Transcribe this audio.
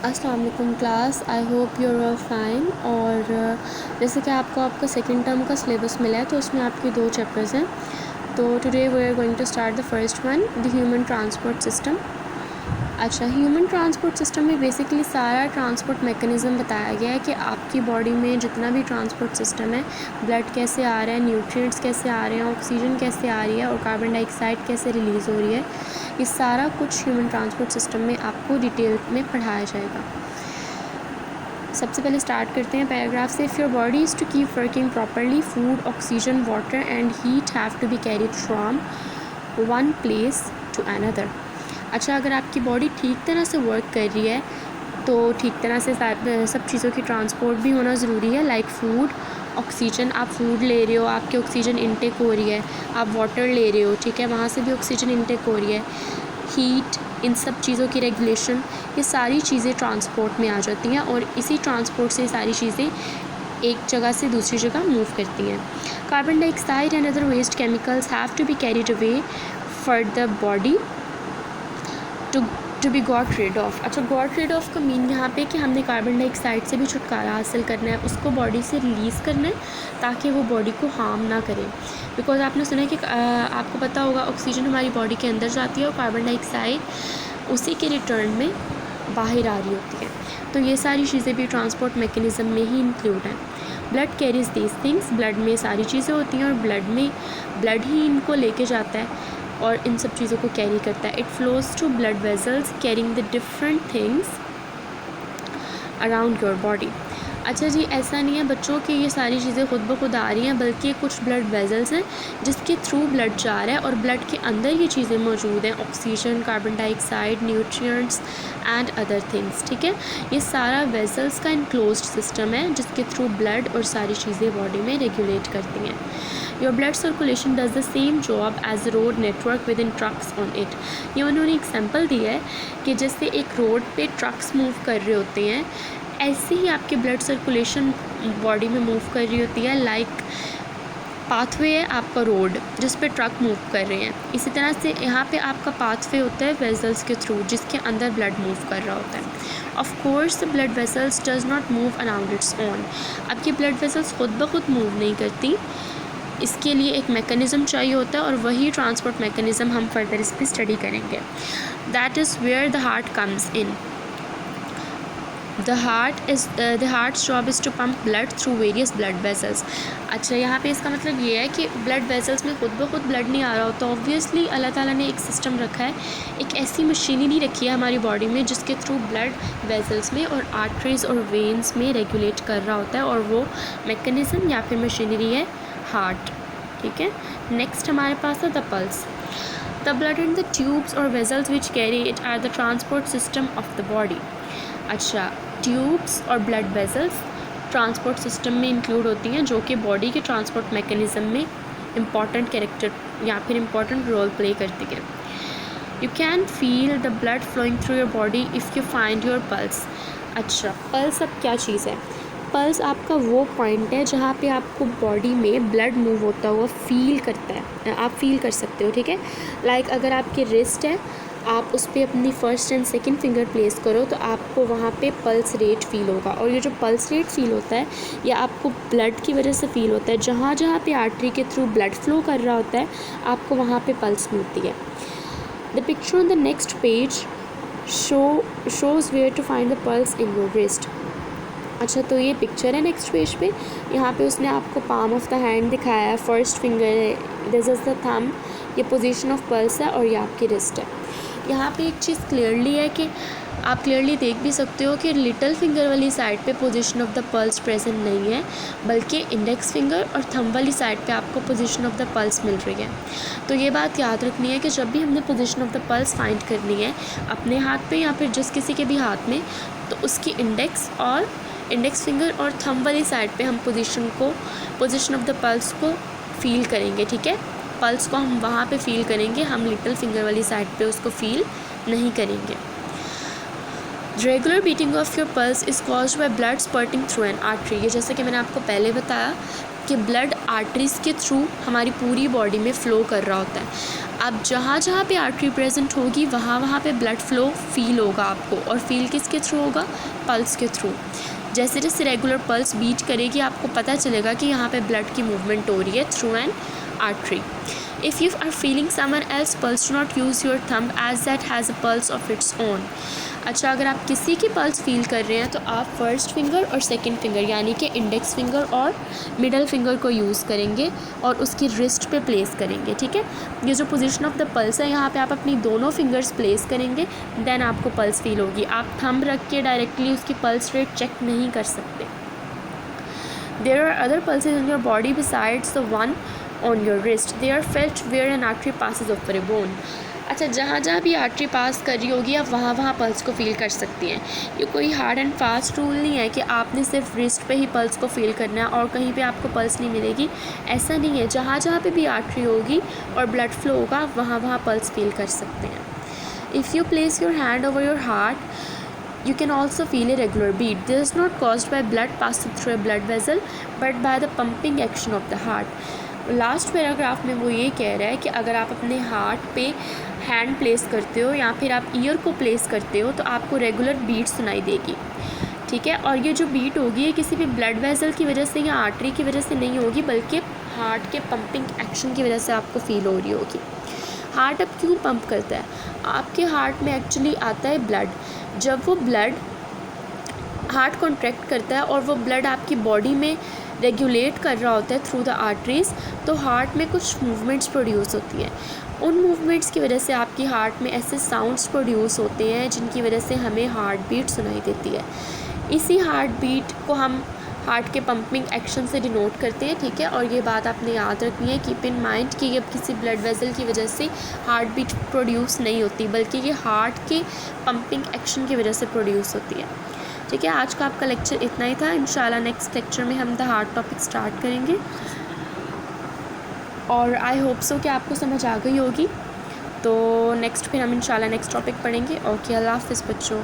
अस्सलाम वालेकुम class, I hope you are all fine. और जैसे कि आपको आपका सेकेंड टर्म का सिलेबस मिला है तो उसमें आपके 2 चैप्टर्स हैं। तो today we are going to start the first one, the human transport system. अच्छा, ह्यूमन ट्रांसपोर्ट सिस्टम में बेसिकली सारा ट्रांसपोर्ट मैकेनिज़्म बताया गया है कि आपकी बॉडी में जितना भी ट्रांसपोर्ट सिस्टम है, ब्लड कैसे आ रहा है, न्यूट्रिएंट्स कैसे आ रहे हैं, ऑक्सीजन कैसे आ रही है और कार्बन डाइऑक्साइड कैसे रिलीज़ हो रही है, ये सारा कुछ ह्यूमन ट्रांसपोर्ट सिस्टम में आपको डिटेल में पढ़ाया जाएगा। सबसे पहले स्टार्ट करते हैं पैराग्राफ से। If your body is to keep working properly, food, oxygen, water and heat have to be carried from one place to another. अच्छा, अगर आपकी बॉडी ठीक तरह से वर्क कर रही है तो ठीक तरह से सब चीज़ों की ट्रांसपोर्ट भी होना ज़रूरी है, लाइक फूड, ऑक्सीजन। आप फूड ले रहे हो, आपकी ऑक्सीजन इनटेक हो रही है, आप वाटर ले रहे हो, ठीक है, वहाँ से भी ऑक्सीजन इनटेक हो रही है, हीट, इन सब चीज़ों की रेगुलेशन, ये सारी चीज़ें ट्रांसपोर्ट में आ जाती हैं और इसी ट्रांसपोर्ट से सारी चीज़ें एक जगह से दूसरी जगह मूव करती हैं। Carbon dioxide and other waste chemicals have to be carried away for the body to be got rid of. अच्छा, गॉट रिड ऑफ का मीन यहाँ पे कि हमने कार्बन डाइऑक्साइड से भी छुटकारा हासिल करना है, उसको बॉडी से रिलीज़ करना है ताकि वो बॉडी को हार्म ना करे। बिकॉज आपने सुना है कि आपको पता होगा ऑक्सीजन हमारी बॉडी के अंदर जाती है और कार्बन डाइऑक्साइड उसी के रिटर्न में बाहर आ रही होती है। तो ये सारी चीज़ें भी ट्रांसपोर्ट मैकेनिज़्म में ही इंक्लूड हैं। Blood carries these things, blood में सारी चीज़ें होती हैं और ब्लड ही इनको लेके जाता है और इन सब चीज़ों को कैरी करता है। It flows to blood vessels carrying the different things around your body. अच्छा जी, ऐसा नहीं है बच्चों कि ये सारी चीज़ें खुद ब खुद आ रही हैं, बल्कि कुछ ब्लड वेजल्स हैं जिसके थ्रू ब्लड जा रहा है और ब्लड के अंदर ये चीज़ें मौजूद हैं, oxygen, carbon dioxide, nutrients and other things, ठीक है। ये सारा वेजल्स का इनक्लोज्ड सिस्टम है जिसके थ्रू ब्लड और सारी चीज़ें बॉडी में रेगुलेट करती हैं। Your blood circulation does the same job as road network with in trucks on it. ये उन्होंने एग्जाम्पल दिया है कि जैसे एक रोड पे ट्रक्स मूव कर रहे होते हैं, ऐसे ही आपकी ब्लड सर्कुलेशन बॉडी में मूव कर रही होती है। लाइक पाथवे है आपका रोड जिस पे ट्रक मूव कर रहे हैं, इसी तरह से यहाँ पे आपका पाथवे होता है वेजल्स के थ्रू जिसके अंदर ब्लड मूव कर रहा होता है। Of course the blood vessels does not move around its own. अब ये ब्लड वेसल्स खुद ब खुद मूव नहीं करती, इसके लिए एक मैकेनिज़्म चाहिए होता है और वही ट्रांसपोर्ट मैकेनिज़्म हम फर्दर इस पर स्टडी करेंगे। That is where the heart comes in. The heart's job is to pump blood through various blood vessels। अच्छा, यहाँ पे इसका मतलब ये है कि ब्लड वेसल्स में खुद ब खुद ब्लड नहीं आ रहा होता। ऑब्वियसली अल्लाह ताला ने एक सिस्टम रखा है, एक ऐसी मशीनरी रखी है हमारी बॉडी में जिसके थ्रू ब्लड वेसल्स में और आर्टरीज और वेन्स में रेगुलेट कर रहा होता है और वो मैकेनिज़्म या फिर मशीनरी है हार्ट, ठीक है। नेक्स्ट हमारे पास है the pulse. The blood and the tubes और vessels which carry it are the transport system of the body. अच्छा, ट्यूब्स और ब्लड वेसल्स ट्रांसपोर्ट सिस्टम में इंक्लूड होती हैं जो कि बॉडी के ट्रांसपोर्ट मैकेनिज़्म में इम्पॉर्टेंट कैरेक्टर या फिर इम्पॉर्टेंट रोल प्ले करती है। You can feel the blood flowing through your body if you find your pulse. अच्छा, पल्स अब क्या चीज़ है? पल्स आपका वो पॉइंट है जहाँ पे आपको बॉडी में ब्लड मूव होता हुआ फील करता है, आप फील कर सकते हो, ठीक है। लाइक अगर आपकी रिस्ट है, आप उस पर अपनी first and second finger place करो तो आपको वहाँ पे पल्स रेट फील होगा और ये जो पल्स रेट फील होता है ये आपको ब्लड की वजह से फील होता है। जहाँ जहाँ पे आर्टरी के थ्रू ब्लड फ्लो कर रहा होता है आपको वहाँ पे पल्स मिलती है। The picture on the next page shows where to find the pulse in your wrist. अच्छा, तो ये पिक्चर है नेक्स्ट पेज पे, यहाँ पे उसने आपको पाम ऑफ द हैंड दिखाया है, फर्स्ट फिंगर है, दिस इज़ द थंब, ये पोजीशन ऑफ पल्स है और ये आपकी रिस्ट है। यहाँ पे एक चीज़ क्लियरली है कि आप क्लियरली देख भी सकते हो कि लिटिल फिंगर वाली साइड पे position of the pulse present नहीं है, बल्कि इंडेक्स फिंगर और थंब वाली साइड पे आपको पोजीशन ऑफ द पल्स मिल रही है। तो ये बात याद रखनी है कि जब भी हमने position of the pulse find करनी है अपने हाथ पे या फिर जिस किसी के भी हाथ में, तो उसकी इंडेक्स फिंगर और थंब वाली साइड पे हम पोजीशन ऑफ द पल्स को फील करेंगे, ठीक है। पल्स को हम वहाँ पे फील करेंगे, हम लिटिल फिंगर वाली साइड पे उसको फील नहीं करेंगे। Regular beating of your pulse is caused by blood spurting through an artery. ये जैसे कि मैंने आपको पहले बताया कि ब्लड आर्टरीज़ के थ्रू हमारी पूरी बॉडी में फ़्लो कर रहा होता है। अब जहाँ जहाँ पे आर्टरी प्रेजेंट होगी वहाँ वहाँ पे ब्लड फ्लो फील होगा आपको, और फील किसके थ्रू होगा? पल्स के थ्रू। जैसे जैसे रेगुलर पल्स बीट करेगी आपको पता चलेगा कि यहाँ पे ब्लड की मूवमेंट हो रही है through an artery. If you are feeling someone else pulse, do not use your thumb as that has a pulse of its own. अच्छा, अगर आप किसी की पल्स फील कर रहे हैं तो आप फर्स्ट फिंगर और सेकंड फिंगर यानी कि इंडेक्स फिंगर और मिडल फिंगर को यूज़ करेंगे और उसकी रिस्ट पे प्लेस करेंगे, ठीक है। ये जो पोजीशन ऑफ द पल्स है यहाँ पे आप अपनी दोनों फिंगर्स प्लेस करेंगे, देन आपको पल्स फील होगी। आप थंब रख के डायरेक्टली उसकी पल्स रेट चेक नहीं कर सकते। There are other pulses in your body besides the one on your wrist. They are felt where an artery passes over a bone. अच्छा, जहाँ जहाँ भी आर्टरी पास कर रही होगी आप वहाँ वहाँ पल्स को फील कर सकती हैं। ये कोई हार्ड एंड फास्ट रूल नहीं है कि आपने सिर्फ रिस्ट पे ही पल्स को फील करना है और कहीं पे आपको पल्स नहीं मिलेगी, ऐसा नहीं है। जहाँ जहाँ पे भी आर्टरी होगी और ब्लड फ्लो होगा वहाँ वहाँ पल्स फील कर सकते हैं। If you place your hand over your heart, you can also feel a regular beat. This is not caused by blood passing through a blood vessel but by the pumping action of the heart. Last paragraph में वो ये कह रहा है कि अगर आप अपने हार्ट पे हैंड प्लेस करते हो या फिर आप ईयर को प्लेस करते हो तो आपको रेगुलर बीट सुनाई देगी, ठीक है। और ये जो बीट होगी ये किसी भी ब्लड वेसल की वजह से या आर्टरी की वजह से नहीं होगी, बल्कि हार्ट के पंपिंग एक्शन की वजह से आपको फील हो रही होगी। हार्ट अब क्यों पंप करता है? आपके हार्ट में एक्चुअली आता है ब्लड। जब वो ब्लड हार्ट कॉन्ट्रैक्ट करता है और वो ब्लड आपकी बॉडी में रेगुलेट कर रहा होता है थ्रू द आर्टरीज़, तो हार्ट में कुछ मूवमेंट्स प्रोड्यूस होती हैं। उन मूवमेंट्स की वजह से आपकी हार्ट में ऐसे साउंड्स प्रोड्यूस होते हैं जिनकी वजह से हमें हार्ट बीट सुनाई देती है। इसी हार्ट बीट को हम हार्ट के पंपिंग एक्शन से डिनोट करते हैं, ठीक है। और ये बात आपने याद रखनी है, कीप इन माइंड कि ये किसी ब्लड वेसल की वजह से हार्ट बीट प्रोड्यूस नहीं होती, बल्कि ये हार्ट के पंपिंग एक्शन की वजह से प्रोड्यूस होती है, ठीक है। आज का आपका लेक्चर इतना ही था। इंशाल्लाह नेक्स्ट लेक्चर में हम द हार्ट टॉपिक स्टार्ट करेंगे और आई होप सो कि आपको समझ आ गई होगी। तो नेक्स्ट फिर हम इंशाल्लाह नेक्स्ट टॉपिक पढ़ेंगे। ओके, अल्लाह हाफ़िज़ बच्चों।